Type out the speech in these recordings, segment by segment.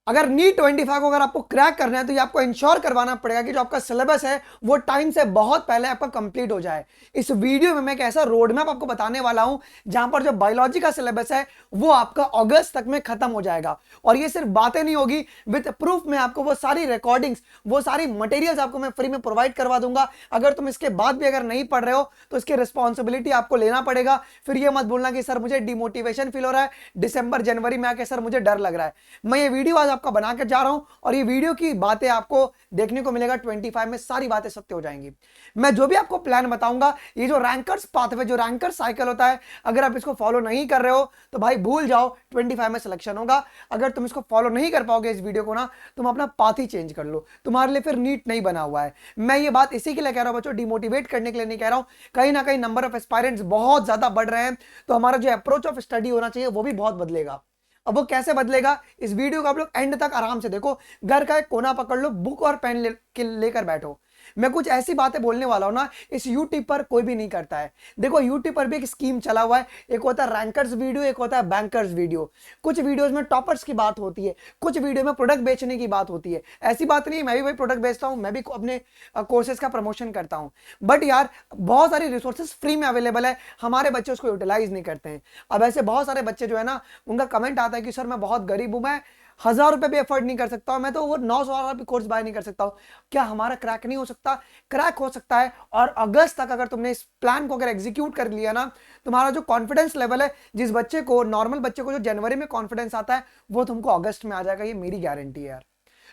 अगर नीट 25 को अगर आपको क्रैक करना है तो ये आपको इंश्योर करवाना पड़ेगा कि जो आपका सिलेबस है वो टाइम से बहुत पहले आपका कंप्लीट हो जाए। इस वीडियो में मैं एक ऐसा रोड मैप आपको बताने वाला हूं जहां पर जो बायोलॉजी का सिलेबस है वो आपका अगस्त तक में खत्म हो जाएगा। और ये सिर्फ बातें नहीं होगी, विद प्रूफ में आपको वो सारी रिकॉर्डिंग्स, वो सारी मटेरियल्स आपको मैं फ्री में प्रोवाइड करवा दूंगा। अगर तुम इसके बाद भी अगर नहीं पढ़ रहे हो तो इसकी रिस्पॉन्सिबिलिटी आपको लेना पड़ेगा। फिर ये मत बोलना कि सर मुझे डिमोटिवेशन फील हो रहा है दिसंबर जनवरी में आके, सर मुझे डर लग रहा है। मैं ये वीडियो आज आपका बना के जा रहा हूं और ये वीडियो की बातें आपको देखने को मिलेगा 25 में सारी बातें सत्य हो जाएंगी। मैं जो भी आपको प्लान बताऊंगा, ये जो रैंकर्स पाथवे, जो रैंकर साइकिल होता है, अगर आप इसको फॉलो नहीं कर रहे हो तो भाई भूल जाओ, 25 में सिलेक्शन होगा। अगर तुम इसको फॉलो नहीं कर पाओगे इस वीडियो को ना, तुम अपना पाथ ही चेंज कर लो, तुम्हारे लिए फिर नीट नहीं बना हुआ है। मैं ये बात इसी के लिए कह रहा हूं बच्चों, डिमोटिवेट करने के लिए नहीं कह रहा हूं। कहीं ना कहीं नंबर ऑफ एस्पायरेंट्स बहुत ज्यादा बढ़ रहे हैं, तो हमारा जो अप्रोच ऑफ स्टडी होना चाहिए वो भी बहुत बदलेगा। अब वो कैसे बदलेगा, इस वीडियो को आप लोग एंड तक आराम से देखो, घर का एक कोना पकड़ लो, बुक और पेन लेकर बैठो। मैं कुछ ऐसी बातें बोलने वाला हूं ना, इस यूट्यूब पर कोई भी नहीं करता है। देखो यूट्यूब पर भी एक स्कीम चला हुआ है, एक होता है रैंकर्स वीडियो, एक होता है बैंकर्स वीडियो। कुछ वीडियोस में टॉपर्स की बात होती है, कुछ वीडियो में प्रोडक्ट बेचने की बात होती है। ऐसी बात नहीं, मैं भी भाई प्रोडक्ट बेचता हूं, मैं भी अपने कोर्सेज का प्रमोशन करता हूं, बट यार बहुत सारी रिसोर्सेज फ्री में अवेलेबल है, हमारे बच्चे उसको यूटिलाइज नहीं करते हैं। अब ऐसे बहुत सारे बच्चे जो है ना, उनका कमेंट आता है कि सर मैं बहुत गरीब हूं, मैं 1000 रुपए भी अफोर्ड नहीं कर सकता हूं, मैं तो वो 900 वाला भी कोर्स बाय नहीं कर सकता हूं। क्या हमारा क्रैक नहीं हो सकता? क्रैक हो सकता है। और अगस्त तक अगर तुमने इस प्लान को अगर एग्जीक्यूट कर लिया ना, तुम्हारा जो कॉन्फिडेंस लेवल है, जिस बच्चे को, नॉर्मल बच्चे को जो जनवरी में कॉन्फिडेंस आता है, वो तुमको अगस्त में आ जाएगा, ये मेरी गारंटी है यार।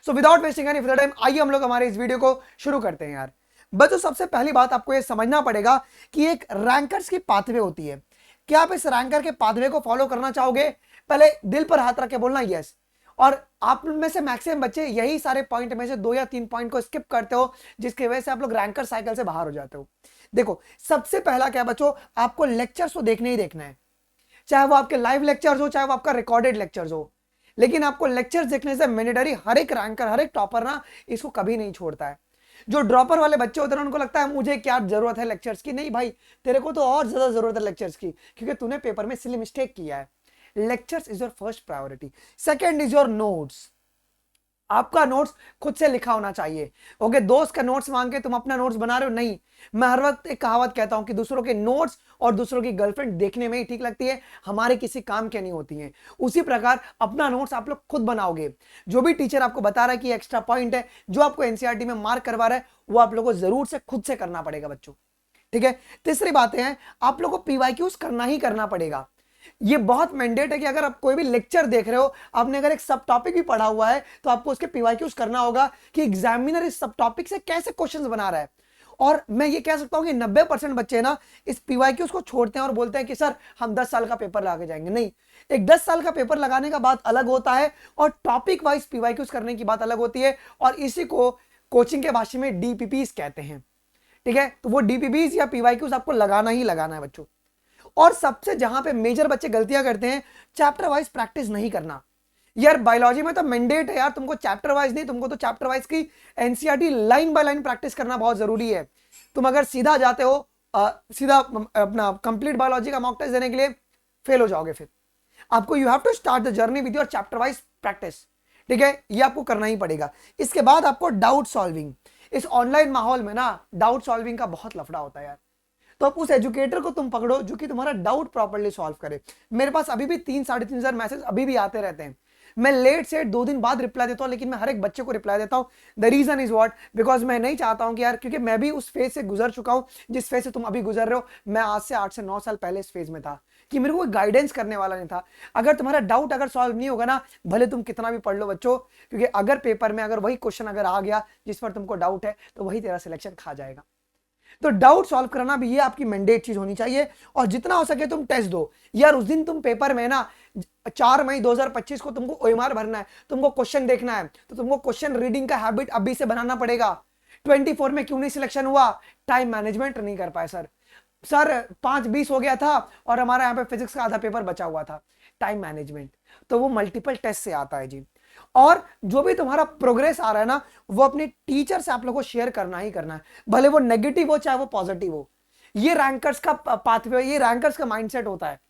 So without wasting any further time, आइए हम लोग हमारे इस वीडियो को शुरू करते हैं यार। बच्चों सबसे पहली बात आपको ये समझना पड़ेगा कि एक रैंकर्स की पाथवे होती है। क्या आप इस रैंकर के पाथवे को फॉलो करना चाहोगे? पहले दिल पर हाथ रख के बोलना यस। और आप में से मैक्सिमम बच्चे यही सारे पॉइंट में से 2 या 3 पॉइंट को स्किप करते हो, जिसकी वजह से आप लोग रैंकर साइकिल से बाहर हो जाते हो। देखो सबसे पहला क्या बच्चों, आपको लेक्चर्स तो देखने ही देखना है, चाहे वो आपके लाइव लेक्चर्स हो, चाहे वो आपका रिकॉर्डेड लेक्चर्स हो। लेकिन आपको लेक्चर्स देखने से मैंडेटरी, हर एक रैंकर, हर एक टॉपर ना इसको कभी नहीं छोड़ता है। जो ड्रॉपर वाले बच्चे होते हैं उनको लगता है मुझे क्या जरूरत है लेक्चर्स की। नहीं भाई, तेरे को तो और ज्यादा जरूरत है लेक्चर्स की, क्योंकि तूने पेपर में सिली मिस्टेक किया है। Lectures is your first priority. Second is your notes. आपका नोट्स खुद से लिखा होना चाहिए। ओके, दोस्त का नोट्स मांग के तुम अपना नोट्स बना रहे हो, नहीं। मैं हर वक्त एक कहावत कहता हूं कि दूसरों के नोट्स और दूसरों की गर्लफ्रेंड देखने में ही ठीक लगती है, हमारे किसी काम के नहीं होती हैं। उसी प्रकार अपना नोट्स आप लोग खुद बनाओगे। जो भी टीचर आपको बता रहा है कि एक्स्ट्रा पॉइंट है, जो आपको एनसीईआरटी में मार्क करवा रहा है, वो आप लोगों को जरूर से खुद से करना पड़ेगा बच्चों। ठीक है। तीसरी बात है, आप लोगों को पीवाईक्यूज करना ही करना पड़ेगा। ये बहुत मैंडेट है कि अगर आप कोई भी लेक्चर देख रहे हो, आपने अगर एक सब टॉपिक भी पढ़ा हुआ है, तो आपको उसके पीवाईक्यूज करना होगा कि एग्जामिनर इस सब टॉपिक से कैसे क्वेश्चंस बना रहा है। और मैं ये कह सकता हूं कि 90% बच्चे ना इस पीवाईक्यूज को छोड़ते हैं और बोलते हैं कि सर हम 10 साल का पेपर लगा के जाएंगे। नहीं, एक 10 साल का पेपर लगाने का बात अलग होता है और टॉपिक वाइज पीवाईक्यूज करने की बात अलग होती है। और इसी को कोचिंग के भाषा में डीपीपीज कहते हैं। ठीक है, तो वो डीपीपीज या पीवाईक्यूज आपको लगाना ही लगाना है बच्चों। और सबसे जहां पे मेजर बच्चे गलतियां करते हैं, चैप्टर वाइज प्रैक्टिस नहीं करना। यार बायोलॉजी में तो मैंडेट है यार, तुमको चैप्टर वाइज नहीं, तुमको तो चैप्टर वाइज की NCERT line by line practice करना बहुत जरूरी है। तुम अगर सीधा जाते हो सीधा अपना कंप्लीट बायोलॉजी का मॉक टेस्ट देने के लिए, फेल हो जाओगे। फिर आपको you have to start the journey with your chapter wise practice. ठीक है, ये आपको करना ही पड़ेगा। इसके बाद आपको डाउट सॉल्विंग। इस ऑनलाइन माहौल में ना डाउट सॉल्विंग का बहुत लफड़ा होता है यार। तो अब उस एजुकेटर को तुम पकड़ो जो कि तुम्हारा डाउट प्रॉपर्ली सॉल्व करे। मेरे पास अभी भी 3-3.5 मैसेज अभी भी आते रहते हैं। मैं लेट से 2 दिन बाद रिप्लाई देता हूं, लेकिन मैं हर एक बच्चे को रिप्लाई देता हूं। The reason is what, because मैं नहीं चाहता हूं कि यार, क्योंकि मैं भी उस फेज से गुजर चुका हूं जिस फेज से तुम अभी गुजर रहे हो। मैं आज से 8 से 9 साल पहले इस फेज में था कि मेरे को गाइडेंस करने वाला नहीं था। अगर तुम्हारा डाउट अगर सॉल्व नहीं होगा ना, भले तुम कितना भी पढ़ लो बच्चों, क्योंकि अगर पेपर में अगर वही क्वेश्चन अगर आ गया जिस पर तुमको डाउट है, तो वही तेरा सिलेक्शन खा जाएगा। तो डाउट सॉल्व करना भी ये आपकी मैंडेट चीज होनी चाहिए। और जितना हो सके तुम टेस्ट दो यार। उस दिन तुम पेपर में ना 4 मई 2025 को तुमको ओएमआर भरना है, तुमको क्वेश्चन देखना है, तो तुमको क्वेश्चन रीडिंग का हैबिट अभी से बनाना पड़ेगा। 24 में क्यों नहीं सिलेक्शन हुआ? टाइम मैनेजमेंट नहीं कर पाए सर। 5:20 हो गया था और हमारा यहाँ पे फिजिक्स का आधा पेपर बचा हुआ था। टाइम मैनेजमेंट तो वो मल्टीपल टेस्ट से आता है जी। और जो भी तुम्हारा प्रोग्रेस आ रहा है ना, वो अपने टीचर से आप लोगों को शेयर करना ही करना है, भले वो नेगेटिव हो चाहे वो पॉजिटिव हो। ये रैंकर्स का पाथवे, ये रैंकर्स का माइंडसेट होता है।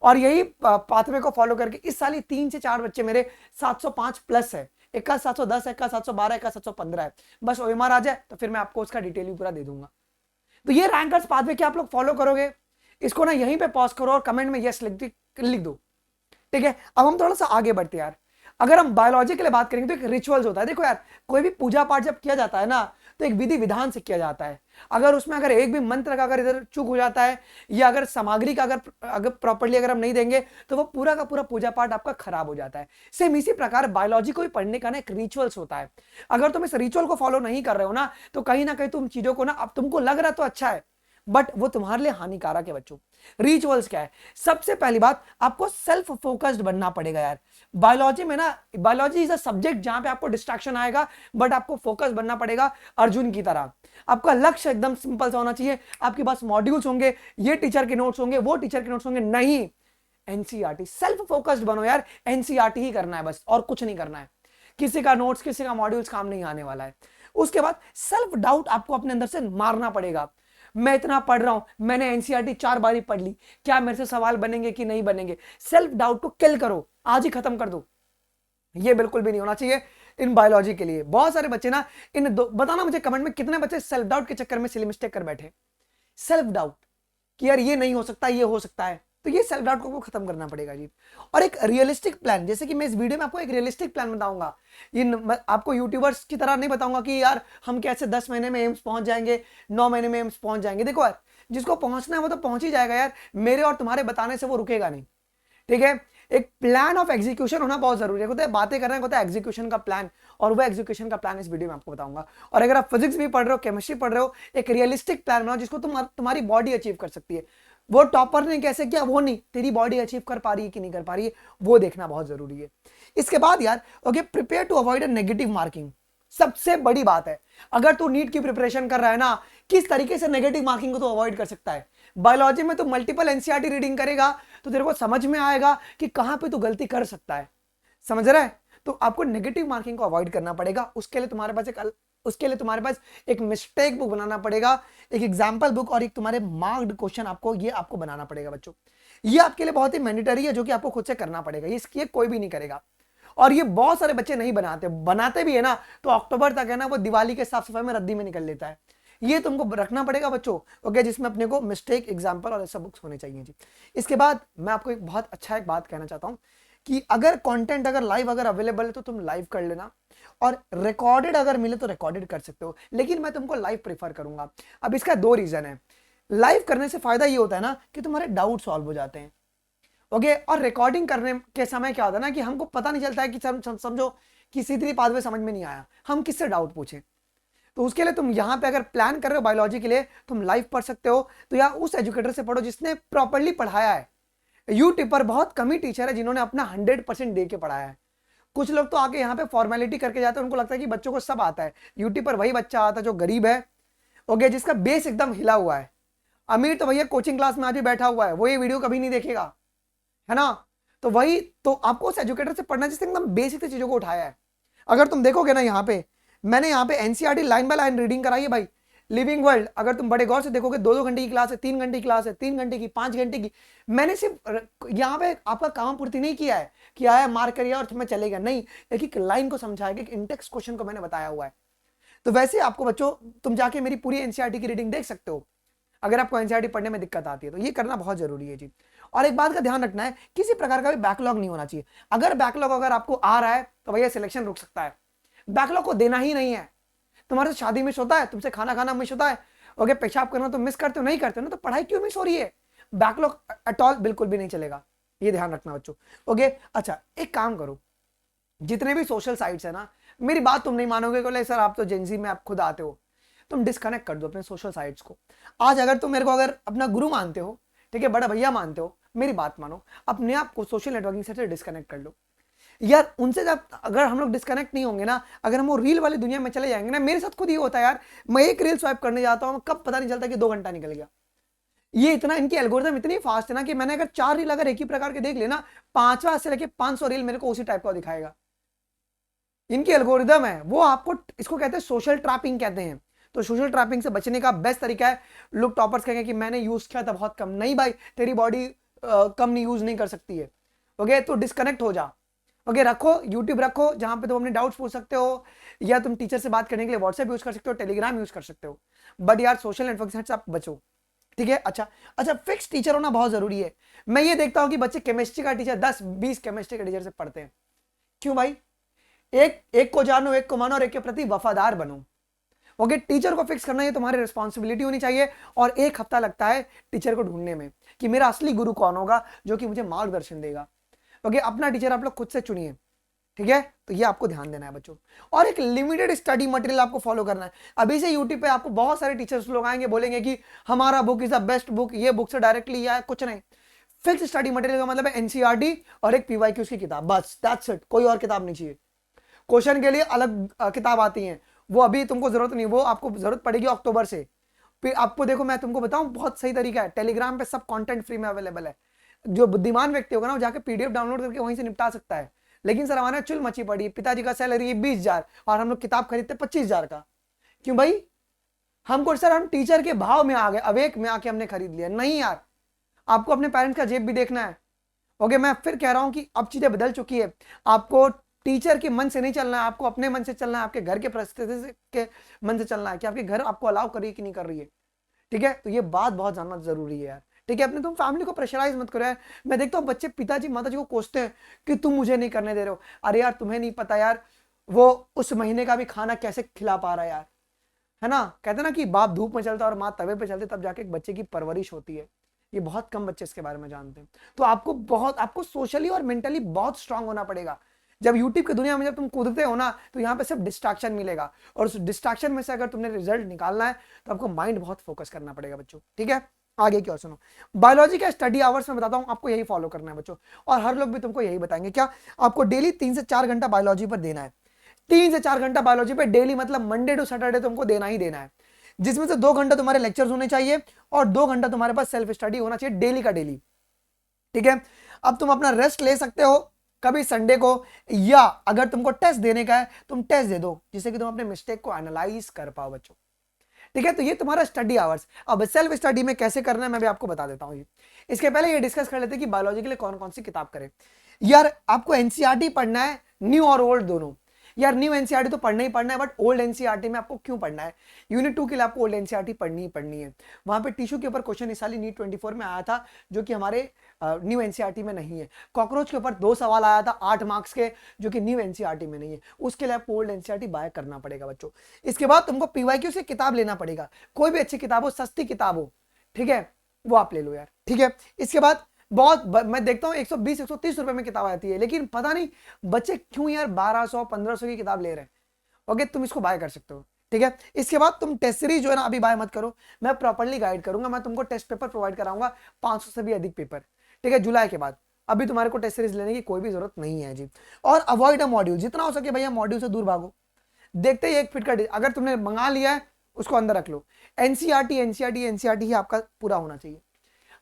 और यही पाथवे को फॉलो करके इस साल ही 3 से 4 बच्चे मेरे 705 प्लस है, एक का 710, एक का 712, एक का 715 है। बस OMR आ जाए तो फिर मैं आपको उसका डिटेल भी पूरा दे दूंगा। तो ये रैंकर्स पाथवे क्या आप लोग फॉलो करोगे? इसको ना यहीं पे पॉज करो और कमेंट में यस लिख दो, ठीक है। अब हम थोड़ा सा आगे बढ़ते हैं यार। अगर हम बायोलॉजी के लिए बात करेंगे तो एक रिचुअल्स होता है। देखो यार, कोई भी पूजा पाठ जब किया जाता है ना तो एक विधि विधान से किया जाता है। अगर उसमें अगर एक भी मंत्र का अगर इधर चूक हो जाता है या अगर सामग्री का अगर प्रॉपर्ली अगर हम नहीं देंगे तो वो पूरा का पूरा पूजा पाठ आपका खराब हो जाता है। सेम इसी प्रकार बायोलॉजी को भी पढ़ने का ना एक रिचुअल्स होता है। अगर तुम इस रिचुअल को फॉलो नहीं कर रहे हो ना तो कहीं ना कहीं तुम चीजों को ना, अब तुमको लग रहा तो अच्छा है बट वो तुम्हारे लिए हानिकारक है बच्चों। रिचुअल्स क्या है? सबसे पहली बात, आपको सेल्फ फोकस्ड बनना पड़ेगा यार। बायोलॉजी में ना, बायोलॉजी इज अ सब्जेक्ट जहां पे आपको डिस्ट्रैक्शन आएगा बट आपको फोकस बनना पड़ेगा अर्जुन की तरह। आपका लक्ष्य एकदम सिंपल सा होना चाहिए। आपके पास मॉड्यूल्स होंगे, ये टीचर के नोट्स होंगे, वो टीचर के नोट्स होंगे, नहीं, एनसीईआरटी। सेल्फ फोकस्ड बनो यार, एनसीईआरटी ही करना है बस, और कुछ नहीं करना है। किसी का नोट्स, किसी का मॉड्यूल्स काम नहीं आने वाला है। उसके बाद सेल्फ डाउट आपको अपने अंदर से मारना पड़ेगा। मैं इतना पढ़ रहा हूं, मैंने एनसीईआरटी 4 बार ही पढ़ ली, क्या मेरे से सवाल बनेंगे कि नहीं बनेंगे? सेल्फ डाउट को किल करो, आज ही खत्म कर दो। ये बिल्कुल भी नहीं होना चाहिए इन बायोलॉजी के लिए। बहुत सारे बच्चे ना बताना मुझे कमेंट में कितने बच्चे सेल्फ डाउट के चक्कर में सिली मिस्टेक कर बैठे। सेल्फ डाउट कि यार ये नहीं हो सकता, ये हो सकता है, तो ये सेल्फ डाउट को खत्म करना पड़ेगा जी। और एक रियलिस्टिक प्लान, जैसे कि मैं इस वीडियो में आपको एक रियलिस्टिक प्लान बताऊंगा। ये आपको यूट्यूबर्स की तरह नहीं बताऊंगा कि यार हम कैसे 10 महीने में एम्स पहुंच जाएंगे, 9 महीने में एम्स पहुंच जाएंगे। देखो यार, जिसको पहुंचना है वो तो पहुंच ही जाएगा यार, मेरे और तुम्हारे बताने से वो रुकेगा नहीं, ठीक है। एक प्लान ऑफ एग्जीक्यूशन होना बहुत जरूरी है। होता है बातें करना, होता है एग्जीक्यूशन का प्लान, और वो एग्जीक्यूशन का प्लान इस वीडियो में आपको बताऊंगा। और अगर आप फिजिक्स भी पढ़ रहे हो, केमिस्ट्री पढ़ रहे हो, एक रियलिस्टिक प्लान बनाओ जिसको तुम्हारी बॉडी अचीव कर सकती है। वो टॉपर ने कैसे किया वो नहीं, तेरी बॉडी अचीव कर पा रही है कि नहीं कर पा रही है, वो देखना बहुत जरूरी है। इसके बाद यार, okay, prepare to avoid a negative marking. सबसे बड़ी बात है, अगर तू नीट की प्रिपरेशन कर रहा है ना, किस तरीके से नेगेटिव मार्किंग को तो अवॉइड कर सकता है। बायोलॉजी में तो मल्टीपल एनसीईआरटी रीडिंग करेगा तो तेरे को समझ में आएगा कि कहां पे तू गलती कर सकता है, समझ रहा है। तो आपको नेगेटिव मार्किंग को अवॉइड करना पड़ेगा। उसके लिए तुम्हारे पास एक मिस्टेक बुक बनाना पड़ेगा, एक एग्जाम्पल बुक और एक तुम्हारे मार्क्ड क्वेश्चन आपको बनाना पड़ेगा बच्चों। ये आपके लिए बहुत ही मैंडेटरी है, जो कि आपको खुद से करना पड़ेगा, ये कोई भी नहीं करेगा। और ये बहुत सारे बच्चे नहीं बनाते भी है ना तो अक्टूबर तक है ना वो दिवाली के साफ सफाई में रद्दी में निकल लेता है। ये तुमको रखना पड़ेगा बच्चों, ओके, जिसमें अपने को मिस्टेक, एग्जाम्पल और ऐसा बुक्स होने चाहिए जी। इसके बाद मैं आपको एक बहुत अच्छा एक बात कहना चाहता हूँ कि अगर कंटेंट अगर लाइव अगर अवेलेबल है तो तुम लाइव कर लेना, और रिकॉर्डेड अगर मिले तो रिकॉर्डेड कर सकते हो, लेकिन मैं तुमको लाइव प्रेफर करूंगा। अब इसका 2 रीजन है। लाइव करने से फायदा ये होता है ना कि तुम्हारे डाउट सॉल्व हो जाते हैं, ओके। और रिकॉर्डिंग करने के समय क्या होता है ना कि हमको पता नहीं चलता है कि समझो किसी तरह पाथवे समझ में नहीं आया, हम किससे डाउट पूछे। तो उसके लिए तुम यहाँ पे अगर प्लान कर रहे हो बायोलॉजी के लिए, तुम लाइव पढ़ सकते हो, तो या उस एजुकेटर से पढ़ो जिसने प्रॉपरली पढ़ाया है। यूट्यूब पर बहुत कम ही टीचर है जिन्होंने अपना 100% दे के पढ़ाया है। कुछ लोग तो आके यहाँ पे फॉर्मेलिटी करके जाते हैं, उनको लगता है कि बच्चों को सब आता है। यूट्यूब पर वही बच्चा आता है जो गरीब है, ओके, जिसका बेस एकदम हिला हुआ है। अमीर तो भैया कोचिंग क्लास में आज भी बैठा हुआ है, वो ये वीडियो कभी नहीं देखेगा, है ना। तो वही तो आपको उस एजुकेटर से पढ़ना जिसने एकदम बेसिक से चीजों को उठाया है। अगर तुम देखोगे ना, यहाँ पे मैंने यहाँ पे NCERT line by line reading कराई है भाई। लिविंग वर्ल्ड अगर तुम बड़े गौर से देखोगे 2-2 घंटे की क्लास है, 3 घंटे की क्लास है, 3 घंटे की, 5 घंटे की। मैंने सिर्फ यहाँ पे आपका काम पूर्ति नहीं किया है कि आया मार्क करिए और तुम्हें चलेगा, नहीं, एक लाइन को समझाया, एक इंटेक्स क्वेश्चन को मैंने बताया हुआ है। तो वैसे आपको बच्चों, तुम जाके मेरी पूरी एनसीईआरटी की रीडिंग देख सकते हो अगर आपको एनसीईआरटी पढ़ने में दिक्कत आती है, तो ये करना बहुत जरूरी है जी। और एक बात का ध्यान रखना है, किसी प्रकार का भी बैकलॉग नहीं होना चाहिए। अगर बैकलॉग अगर आपको आ रहा है तो भैया सिलेक्शन रुक सकता है। बैकलॉग को देना ही नहीं है। तुम्हारे से शादी मिस होता है, तुमसे खाना खाना मिस होता है, ओके, पेशाब करना तुम मिस करते हो, नहीं करते हो ना, तो पढ़ाई क्यों मिस हो रही है? बैकलॉग एट ऑल बिल्कुल भी नहीं चलेगा, ये ध्यान रखना बच्चों, ओके। अच्छा, एक काम करो, जितने भी सोशल साइट्स है ना, मेरी बात तुम नहीं मानोगे, बोले सर आप तो जेंजी में आप खुद आते हो, तुम डिस्कनेक्ट कर दो अपने सोशल साइट्स को। आज अगर तुम मेरे को अगर अपना गुरु मानते हो, ठीक है, बड़ा भैया मानते हो, मेरी बात मानो, अपने आप को सोशल नेटवर्किंग से डिस्कनेक्ट कर लो यार। उनसे जब अगर हम लोग डिस्कनेक्ट नहीं होंगे ना, अगर हम वो रील वाली दुनिया में चले जाएंगे ना, मेरे साथ खुद ही होता है यार, मैं एक रील स्वाइप करने जाता हूँ, कब पता नहीं चलता कि 2 घंटा निकल गया। ये इतना, इनकी एल्गोरिथम इतनी फास्ट है ना कि मैंने अगर 4 रील अगर एक ही प्रकार के देख लेना, 5वां से लेके 500 रील मेरे को उसी टाइप का दिखाएगा। इनकी एल्गोरिथम है वो, आपको इसको कहते हैं सोशल ट्रैपिंग कहते हैं। तो सोशल ट्रैपिंग से बचने का बेस्ट तरीका है, लोग टॉपर्स कहेंगे कि मैंने यूज किया था बहुत कम, नहीं भाई, तेरी बॉडी कम नहीं यूज नहीं कर सकती है। ओके, तो डिस्कनेक्ट हो जा। ओके, रखो यूट्यूब, रखो जहां पे तुम अपने डाउट्स पूछ सकते हो, या तुम टीचर से बात करने के लिए व्हाट्सएप यूज कर सकते हो, टेलीग्राम यूज कर सकते हो, बट यार सोशल नेटवर्क से आप बचो। ठीक है, अच्छा अच्छा, फिक्स टीचर होना बहुत जरूरी है। मैं ये देखता हूं कि बच्चे केमिस्ट्री का टीचर 10-20 केमिस्ट्री के टीचर से पढ़ते हैं। क्यों भाई? एक एक को जानो, एक को मानो और एक के प्रति वफादार बनो। ओके, टीचर को फिक्स करना ये तुम्हारी रिस्पॉन्सिबिलिटी होनी चाहिए। और 1 हफ्ता लगता है टीचर को ढूंढने में कि मेरा असली गुरु कौन होगा जो कि मुझे मार्गदर्शन देगा। ओके, अपना टीचर आप लोग खुद से चुनिए। ठीक है, तो ये आपको ध्यान देना है बच्चों। और एक लिमिटेड स्टडी मटेरियल आपको फॉलो करना है। अभी से यूट्यूब पे आपको बहुत सारे टीचर्स लोग आएंगे, बोलेंगे कि हमारा book is the best book, ये बुक से डायरेक्टली या कुछ नहीं। फिक्स स्टडी मटेरियल का मतलब है एनसीईआरटी और एक पीवाईक्यूज की किताब, बस दैट्स इट, कोई और किताब नहीं चाहिए। क्वेश्चन के लिए अलग किताब आती है, वो अभी तुमको जरूरत नहीं, वो आपको जरूरत पड़ेगी अक्टूबर से। फिर आपको देखो, मैं तुमको बताऊं बहुत सही तरीका है, टेलीग्राम पे सब कंटेंट फ्री में अवेलेबल है। जो बुद्धिमान व्यक्ति होगा ना, वो जाके पीडीएफ डाउनलोड करके वहीं से निपटा सकता है। लेकिन सर हमारे चुल मची पड़ी, पिताजी का सैलरी 20,000 और हम लोग किताब खरीदते 25,000 का। क्यों भाई? हमको सर, हम टीचर के भाव में आ गए, अवेक में आके हमने खरीद लिया। नहीं यार, आपको अपने पेरेंट्स का जेब भी देखना है। ओके, मैं फिर कह रहा हूं कि अब चीजें बदल चुकी है। आपको टीचर के मन से नहीं चलना है, आपको अपने मन से चलना है, आपके घर के परिस्थिति के मन से चलना है कि आपके घर आपको अलाउ कर रही है कि नहीं कर रही है। ठीक है, तो ये बात बहुत जानना जरूरी है यार। ठीक है, अपने तुम फैमिली को प्रेशराइज मत करो यार। मैं देखता हूँ बच्चे पिताजी माताजी को कोसते हैं कि तुम मुझे नहीं करने दे रहे हो। अरे यार, तुम्हें नहीं पता यार, वो उस महीने का भी खाना कैसे खिला पा रहा है यार, है ना। कहते ना कि बाप धूप में चलता है और माँ तवे पे चलती, तब जाके एक बच्चे की परवरिश होती है। ये बहुत कम बच्चे इसके बारे में जानते हैं। तो आपको सोशली और मेंटली बहुत स्ट्रांग होना पड़ेगा। जब यूट्यूब की दुनिया में जब तुम कूदते हो ना, तो यहाँ पे सिर्फ डिस्ट्रैक्शन मिलेगा, और उस डिस्ट्रैक्शन में से अगर तुमने रिजल्ट निकालना है तो आपको माइंड बहुत फोकस करना पड़ेगा बच्चों। ठीक है, आगे क्या सुनो। बायोलॉजी का स्टडी आवर्स में बताता हूँ, आपको यही फॉलो करना है बच्चों। और हर लोग भी तुमको यही बताएंगे, क्या आपको डेली 3 से 4 घंटा बायोलॉजी पर देना है। 3 से 4 घंटा बायोलॉजी पे डेली, मतलब मंडे टू सैटरडे तुमको देना ही देना है, जिसमें से 2 घंटा तुम्हारे लेक्चर्स होने चाहिए और 2 घंटा तुम्हारे पास सेल्फ स्टडी होना चाहिए डेली का डेली। ठीक है, अब तुम अपना रेस्ट ले सकते हो कभी संडे को, या अगर तुमको टेस्ट देने का है तुम टेस्ट दे दो, जिससे कि तुम अपने मिस्टेक को एनालाइज कर पाओ बच्चों। ठीक है, तो ये तुम्हारा स्टडी आवर्स। अब सेल्फ स्टडी में कैसे करना है मैं भी आपको बता देता हूँ। इसके पहले ये डिस्कस कर लेते हैं कि बायोलॉजी के लिए कौन कौन सी किताब करें। यार आपको एनसीईआरटी पढ़ना है, न्यू और ओल्ड दोनों। यार न्यू एनसीईआरटी तो पढ़ना ही पढ़ना है, बट ओल्ड एनसीईआरटी में आपको क्यों पढ़ना है? यूनिट 2 के लिए आपको ओल्ड एनसीईआरटी पढ़नी ही पढ़नी है। वहां पे टिश्यू के ऊपर क्वेश्चन इस साल नीट 24 में आया था, जो कि हमारे न्यू एनसीईआरटी में नहीं है। कॉकरोच के ऊपर 2 सवाल आया था 8 मार्क्स के, जो कि न्यू एनसीईआरटी में नहीं है। उसके लिए आपको ओल्ड एनसीईआरटी बाय करना पड़ेगा बच्चों। इसके बाद तुमको पीवाईक्यू से किताब लेना पड़ेगा, कोई भी अच्छी किताब हो, सस्ती किताब हो, ठीक है, वो आप ले लो यार। ठीक है, इसके बाद मैं देखता हूँ 120-130 रुपए में किताब आती है, लेकिन पता नहीं बच्चे क्यों यार 1200-1500 की किताब ले रहे हैं। ओके, तुम इसको बाय कर सकते हो। ठीक है, इसके बाद तुम टेस्ट सीरीज जो है ना, अभी बाय मत करो, मैं प्रॉपर्ली गाइड करूंगा, मैं तुमको टेस्ट पेपर प्रोवाइड कराऊंगा, 500 से भी अधिक पेपर। ठीक है, जुलाई के बाद अभी तुम्हारे को टेस्ट सीरीज लेने की कोई भी जरूरत नहीं है जी। और अवॉइड अ मॉड्यूल, जितना हो सके भैया मॉड्यूल से दूर भागो। देखते ही 1 फीट का अगर तुमने मंगा लिया है उसको अंदर रख लो। एनसीईआरटी एनसीईआरटी एनसीईआरटी ही आपका पूरा होना चाहिए।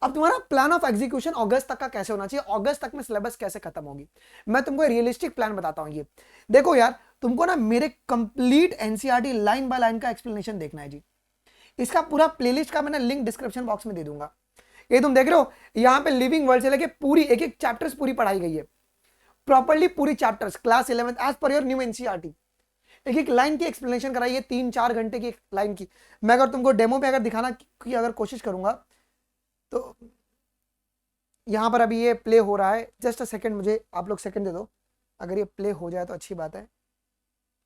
अब तुम्हारा प्लान ऑफ एग्जीक्यूशन अगस्त तक का कैसे होना चाहिए, अगस्त तक में सिलेबस कैसे खत्म होगी, मैं तुमको रियलिस्टिक प्लान बताता हूं। ये देखो यार, तुमको ना मेरे complete NCERT line by line का एक्सप्लेनेशन देखना है जी। इसका पूरा प्लेलिस्ट का मैंने लिंक डिस्क्रिप्शन बॉक्स में दे दूंगा। ये तुम देख रहे हो, यहाँ पे लिविंग वर्ल्ड से लेके पूरी एक एक चैप्टर्स पूरी पढ़ाई गई है, प्रॉपर्ली पूरी chapters class 11 as per your new NCERT. एक एक लाइन की एक्सप्लेनेशन कराई है, 3-4 घंटे की लाइन की। मैं अगर तुमको डेमो पे अगर दिखाना की अगर कोशिश करूंगा तो यहां पर अभी ये प्ले हो रहा है, जस्ट अ सेकंड, मुझे आप लोग सेकंड दे दो। अगर ये प्ले हो जाए तो अच्छी बात है,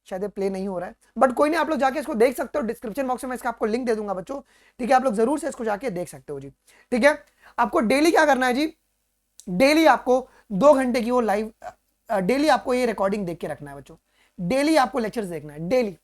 शायद ये प्ले नहीं हो रहा है, बट कोई नहीं, आप लोग जाके इसको देख सकते हो, डिस्क्रिप्शन बॉक्स में इसका आपको लिंक दे दूंगा बच्चों। ठीक है, आप लोग जरूर से इसको जाके देख सकते हो जी। ठीक है, आपको डेली क्या करना है जी, डेली आपको 2 घंटे की वो लाइव, डेली आपको ये रिकॉर्डिंग देख के रखना है बच्चों। डेली आपको लेक्चर्स देखना है डेली।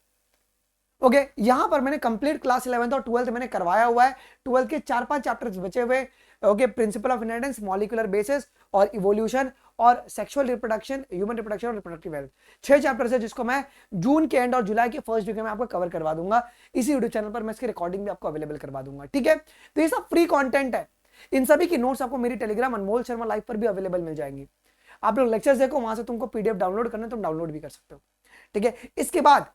ओके, यहां पर मैंने कंप्लीट क्लास 11th और 12th मैंने करवाया हुआ है। 12th के 4-5 चैप्टर्स बचे हुए। Okay, principle of inheritance, molecular basis और इवोल्यूशन और सेक्सुअल रिप्रोडक्शन, ह्यूमन रिप्रोडक्शन और रिप्रोडक्टिव हेल्थ, 6 चैप्टर्स है, जिसको मैं जून के एंड और जुलाई के फर्स्ट वीक में आपको कवर करवा दूंगा। इसी यूट्यूब चैनल पर मैं इसकी रिकॉर्डिंग भी आपको अवेलेबल करवा दूंगा। ठीक है, तो ये सब फ्री कॉन्टेंट है। इन सभी की नोट्स आपको मेरी टेलीग्राम अनमोल शर्मा लाइव पर भी अवेलेबल मिल जाएंगी। आप लोग लेक्चर्स देखो, वहां से तुमको पीडीएफ डाउनलोड करना है, तुम डाउनलोड भी कर सकते हो। ठीक है, इसके बाद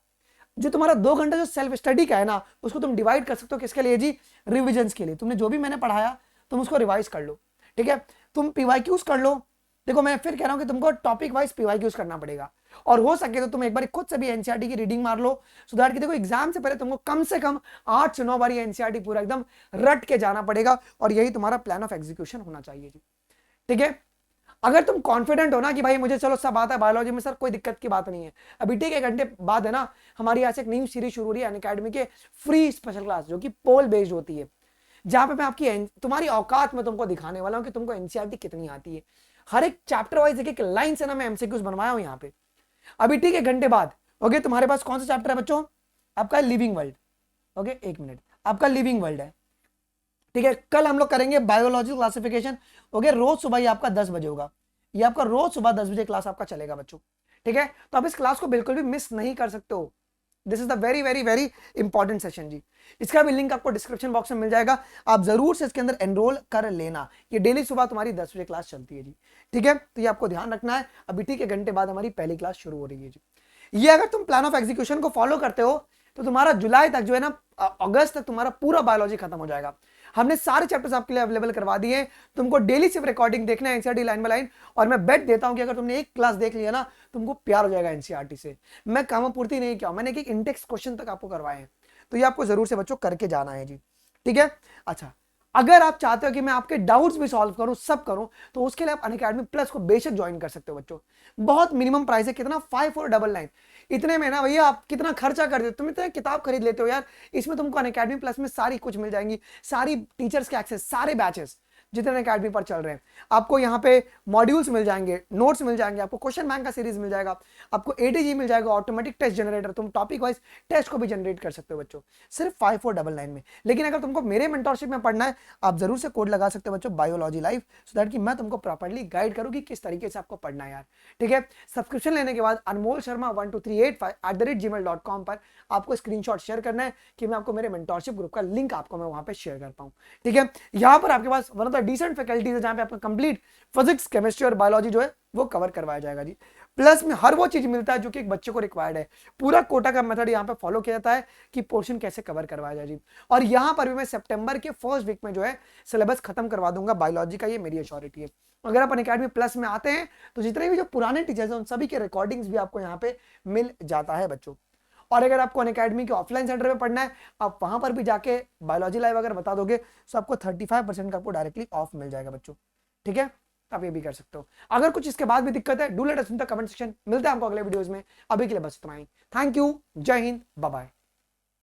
जो तुम्हारा 2 घंटा जो सेल्फ स्टडी का है ना, उसको तुम डिवाइड कर सकते हो किसके लिए जी, रिविजन के लिए। तुमने जो भी मैंने पढ़ाया तुम उसको रिवाइज कर लो। ठीक है, तुम पीवाईक्यूज कर लो। देखो मैं फिर कह रहा हूं कि तुमको टॉपिक वाइज पीवाईक्यूज करना पड़ेगा, और हो सके तो तुम एक बार खुद से भी एनसीईआरटी की रीडिंग मार लो, सुधार की। देखो एग्जाम से पहले तुमको कम से कम 8 से 9 बार एनसीईआरटी पूरा एकदम रट के जाना पड़ेगा, और यही तुम्हारा प्लान ऑफ एग्जीक्यूशन होना चाहिए जी। ठीक है, अगर तुम कॉन्फिडेंट हो ना कि भाई मुझे चलो सब आता है बायोलॉजी में सर, कोई दिक्कत की बात नहीं है, अभी ठीक है, 1 घंटे बाद है ना हमारी यहाँ से एक न्यू सीरीज शुरू हो रही है अनअकैडमी के फ्री स्पेशल क्लास, जो कि पोल बेस्ड होती है, जहां पे मैं आपकी तुम्हारी औकात में तुमको दिखाने वाला हूं कि तुमको एनसीईआरटी कितनी आती है। हर एक चैप्टर वाइज एक लाइन से ना मैं एमसीक्यूज बनवाया हूं यहाँ पे। अभी ठीक है, घंटे बाद ओके, तुम्हारे पास कौन सा चैप्टर है बच्चों? आपका लिविंग वर्ल्ड। ओके 1 मिनट, आपका लिविंग वर्ल्ड है। ठीक है, कल हम लोग करेंगे बायोलॉजी क्लासिफिकेशन। ओके, रोज सुबह ही आपका 10 बजे होगा, ये आपका रोज सुबह 10 बजे क्लास आपका चलेगा बच्चों। ठीक है, तो आप इस क्लास को बिल्कुल भी मिस नहीं कर सकते हो। This is the very very very important session जी। इसका भी लिंक आपको डिस्क्रिप्शन बॉक्स में मिल जाएगा, आप जरूर से इसके अंदर एनरोल कर लेना। ये डेली सुबह तुम्हारी 10 बजे क्लास चलती है जी। ठीक है, तो ये आपको ध्यान रखना है। अभी ठीक है, घंटे बाद हमारी पहली क्लास शुरू हो रही है जी। ये अगर तुम प्लान ऑफ एग्जीक्यूशन को फॉलो करते हो तो तुम्हारा जुलाई तक जो है ना, अगस्त तक तुम्हारा पूरा बायोलॉजी खत्म हो जाएगा। हमने सारे चैप्टर्स आपके लिए अवेलेबल करवा दिए हैं, तुमको डेली सिर्फ रिकॉर्डिंग देखना है एनसीईआरटी लाइन बाय लाइन, और मैं बेट देता हूं कि अगर तुमने एक क्लास देख लिया ना, तुमको प्यार हो जाएगा एनसीईआरटी से। मैं काम पूर्ति नहीं किया, मैंने एक इंडेक्स क्वेश्चन तक आपको करवाए हैं, तो ये आपको जरूर से बच्चों करके जाना है जी। ठीक है, अच्छा अगर आप चाहते हो कि मैं आपके डाउट्स भी सॉल्व करूं, सब करूं, तो उसके लिए आप अनअकैडमी प्लस को बेशक ज्वाइन कर सकते हो बच्चों। बहुत मिनिमम प्राइस है, कितना 5499। इतने में ना भैया आप कितना खर्चा कर देते हो, तुम इतने किताब खरीद लेते हो यार, इसमें तुमको अनअकैडमी प्लस में सारी कुछ मिल जाएंगी, सारी टीचर्स के एक्सेस, सारे बैचेस जितने अनअकैडमी पर चल रहे हैं, आपको यहाँ पे मॉड्यूल्स मिल जाएंगे, नोट्स मिल जाएंगे, आपको क्वेश्चन बैंक का सीरीज मिल जाएगा, आपको एटीजी मिल जाएगा, ऑटोमेटिक टेस्ट जनरेटर, तुम टॉपिक वाइज टेस्ट को भी जनरेट कर सकते हो बच्चों, सिर्फ 5499 में। लेकिन अगर तुमको मेरे मेंटरशिप में पढ़ना है, आप जरूर से कोड लगा सकते हो बच्चों बायोलॉजी लाइव, सो दैट कि मैं तुमको प्रॉपर्ली गाइड करूँ कि किस तरीके से आपको पढ़ना है यार। ठीक है, सब्सक्रिप्शन लेने के बाद अनमोल शर्मा 12385@gmail.com पर आपको स्क्रीनशॉट शेयर करना है कि मैं आपको मेरे मेंटरशिप ग्रुप का लिंक आपको मैं वहां पे शेयर करता हूं। ठीक है, यहां पर आपके पास one of the decent faculties है, जहां पे आपका कंप्लीट फिजिक्स, केमिस्ट्री और बायोलॉजी जो है वो कवर करवाया जाएगा जी। प्लस में हर वो चीज मिलता है जो कि एक बच्चे को रिक्वायर्ड है। पूरा कोटा का मेथड यहाँ पे फॉलो किया जाता है कि पोर्शन कैसे कवर करवाया जाए जी। और यहाँ पर भी मैं सितंबर के फर्स्ट वीक में जो है सिलेबस खत्म करवा दूंगा बायोलॉजी का, ये मेरी अश्योरिटी है। अगर आप अनअकैडमी प्लस में आते हैं तो जितने भी जो पुराने टीचर्स हैं उन सभी के रिकॉर्डिंग्स भी आपको यहाँ पे मिल जाता है बच्चों। और अगर आपको अनअकैडमी के ऑफलाइन सेंटर में पढ़ना है, आप वहां पर भी जाके बायोलॉजी लाइव अगर बता दोगे तो आपको 35% का आपको डायरेक्टली ऑफ मिल जाएगा बच्चों। ठीक है, आप ये भी कर सकते हो। अगर कुछ इसके बाद भी दिक्कत है, do let us in the comment section. मिलते हैं आपको अगले वीडियोस में, अभी के लिए बस इतना ही। थैंक यू, जय हिंद, बाय बाय।